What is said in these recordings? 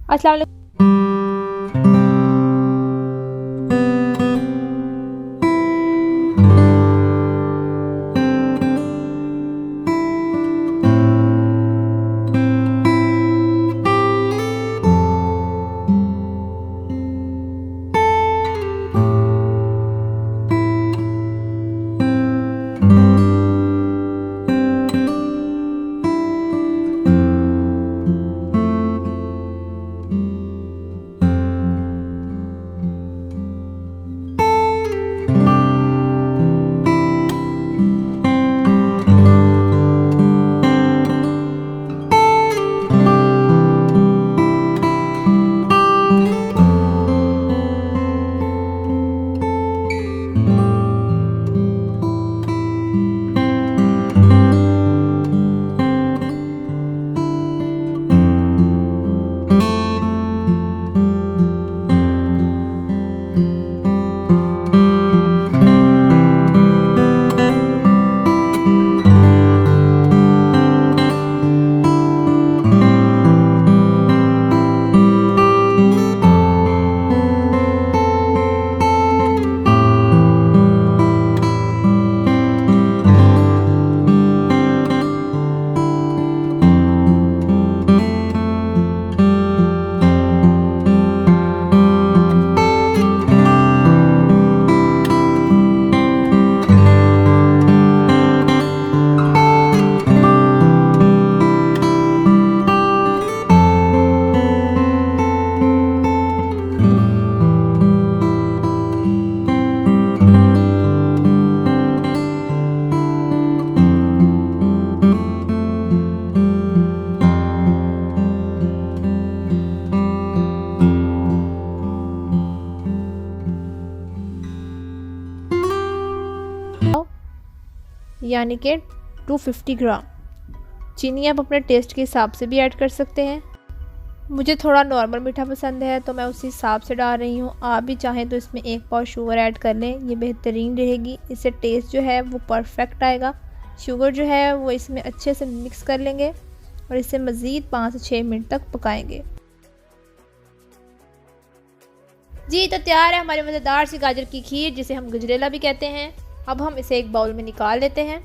अस्सलाम वालेकुम। यानी कि 250 ग्राम। चीनी आप अपने टेस्ट के हिसाब से भी ऐड कर सकते हैं। मुझे थोड़ा नॉर्मल मीठा पसंद है तो मैं उसी हिसाब से डाल रही हूँ। आप भी चाहें तो इसमें 1 पाव शुगर ऐड कर लें, ये बेहतरीन रहेगी। इससे टेस्ट जो है वो परफेक्ट आएगा। शुगर जो है वो इसमें अच्छे से मिक्स कर लेंगे और इसे मज़ीद 5 से 6 मिनट तक पकाएंगे। जी तो तैयार है हमारी मज़ेदार सी गाजर की खीर, जिसे हम गजरेला भी कहते हैं। अब हम इसे एक बाउल में निकाल लेते हैं।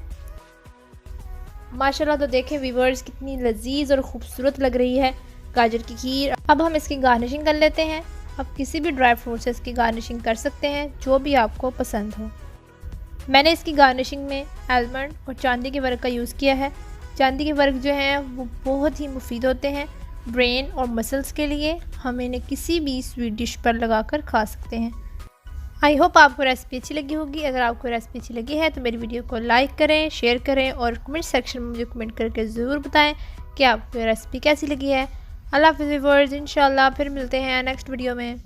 माशाल्लाह तो देखें व्यूअर्स, कितनी लजीज और ख़ूबसूरत लग रही है गाजर की खीर। अब हम इसकी गार्निशिंग कर लेते हैं। आप किसी भी ड्राई फ्रूट से इसकी गार्निशिंग कर सकते हैं, जो भी आपको पसंद हो। मैंने इसकी गार्निशिंग में आलमंड और चांदी के वर्क का यूज़ किया है। चांदी के वर्क जो हैं वो बहुत ही मुफीद होते हैं ब्रेन और मसल्स के लिए। हम इन्हें किसी भी स्वीट डिश पर लगाकर खा सकते हैं। आई होप आपको रेसिपी अच्छी लगी होगी। अगर आपको रेसिपी अच्छी लगी है तो मेरी वीडियो को लाइक करें, शेयर करें और कमेंट सेक्शन में मुझे कमेंट करके ज़रूर बताएं कि आपको रेसिपी कैसी लगी है। अल्लाह हाफ़िज़ व्यूअर्स, इंशाल्लाह फिर मिलते हैं नेक्स्ट वीडियो में।